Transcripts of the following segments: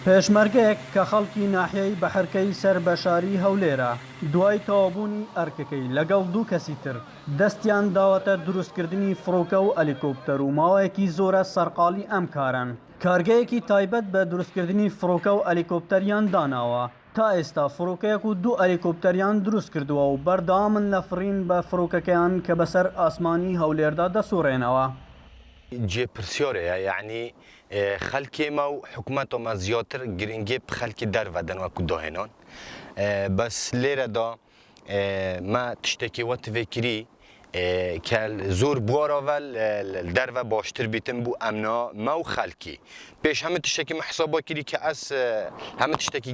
پێشمەرگەیەک کە خەڵکی ناحیەی بەحرکەی سەر بەشاری هەولێرە دوای تەوابوونی ئەرکەکەی لەگەڵ دوو کەسی تر دەستیان داوەتە دروستکردنی فڕۆکە و ئەلیکۆپتەر و ماوەیەکی زۆرە سەرقاڵی ئەم کارن. کارگەیەکی تایبەت بە دروستکردنی فڕۆکە و ئەلیکۆپتەریان داناوە. تا ئێستا فڕۆکەیەک و دوو ئەلیکۆپتەریان دروست کردووە و بەردەوامن لە فڕین بە فڕۆکەکەیان کە بەسەر ئاسمانی هەولێردا دەسوڕێنەوە. جێ پرسیۆرەیە یعنی خەلکێمە و حکوومەتۆمە زیاتر گرنگێ خەلکی دەرڤەدەن وەکو داهێنان بەس لێرەدا ما تشتێکی وەتڤێکری کە زۆر بوارەوە دەرڤە باشتر بیتن بوو ئەمنا مە و خەلکی پێش هەموو تشتێکی محسابە کردی کە ئەس هەموو تشتێکی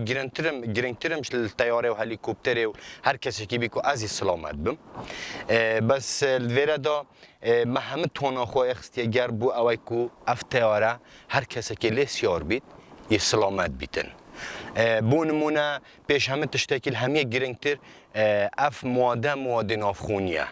گرنگترم تەیارێ و هەلیکۆپتەرێ و هەر کەسێکی بیکو ئەزی سلامەت بم بەس لێرەدا ما هەموو تۆناخۆی خستیە گەر بوو ئەوەی کو ئەف تەیارە هەر کەسێکی لێ سیار بیت یە سلامەت بیتن بۆ نمونە پێش هەموو تشتێکی هەمیە گرنگتر ئەف موادە نافخوونیە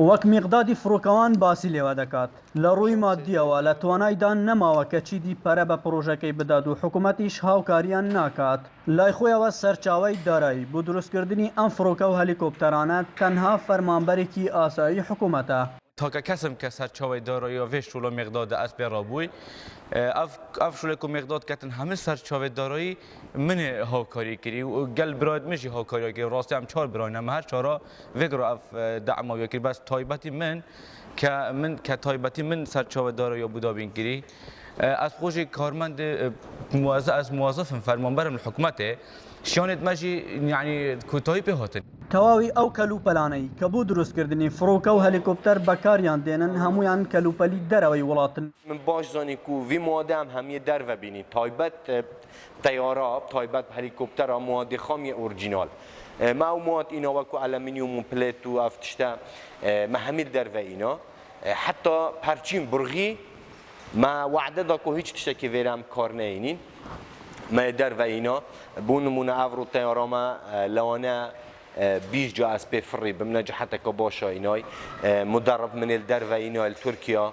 وەک میقدادی فڕۆکەوان باسی لێوە دەکات لە ڕووی مادیەوە لە توانایدا نەماوە کە چیدی پەرە بە پرۆژەکەی بدات و حکوومەتیش هاوکاریان ناکات لای خۆیەوە سەرچاوەی دارایی بۆ دروستکردنی ئەم فڕۆکە و هەلیکۆپتەرانە تەنها فەرمانبەرێکی ئاسایی حکوومەتە. تاکە کەسم کە سەرچاوی دارایی وێ شوڵە مقداد ئەس پێڕا بووی ئەف شوڵێک و مقداد کەتن هەموو سەرچاوی دارایی من هاوکاری کردی و گەل برایت مژی هاوکاری کردی ڕاستی ئەم چهار براین ئەمە هەر چهارە وێگرۆ ئەف دەعماویە کرد بەس تایبەتی کە تایبەتی من سەرچاوی دارایی بودابین کردی ئەس خۆشی کارمەند ئەس موازەفم فەرمانبەرم لە حکوومەتێ شیانێت مەژی یعنی کوتاهی پێ هاتن تەواوی ئەو کەلوپەلانەی کە بۆ دروستکردنی فڕۆکە و هەلیکۆپتەر بەکاریان دێنن هەمویان کەلوپەلی دەرەوەی وڵاتن. من باش زانی کو وی مادەم هەمیە دەرڤە بینی تایبەت تەیارە تایبەت هەلیکۆپتەرە موادی خامی ئۆرجینال ما ئەو مواد ئینە وەکو ئەلەمینیوم و پلێت و ئەف تشتە ما هەمی دەرڤە ئینە حتا پەرچین بڕغی ما وعدە دا کو هیچ تشتێکی وێرەم کار نەینین ما دەرڤە ئینە بۆ نمونە ئەڤڕۆ تەیارەمە لەوانە 20 جا از پی فری بمنجح حتى كباشا مدرب من الدرفة إناي تركيا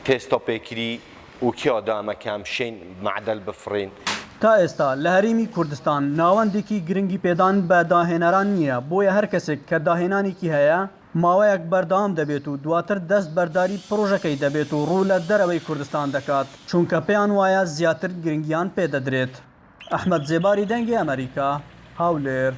تيستا بكري وكيا دام كام شين معدل بفرين تا ئێستا لە هەرێمی کوردستان ناوەندێکی گرنگی پێدان بە داهێنەران نییە بۆیە هەر کەسێک کە داهێنانێکی هەیە ماوەیەک بەردەوام دەبێت و دواتر دەست بەرداری پرۆژەکەی دەبێت و ڕوو لە دەرەوەی کوردستان دەکات چونکە پێیان وایە زیاتر گرنگیان پێدەدرێت. ئەحمەد زێباری دەنگی ئەمریکا هەولێر.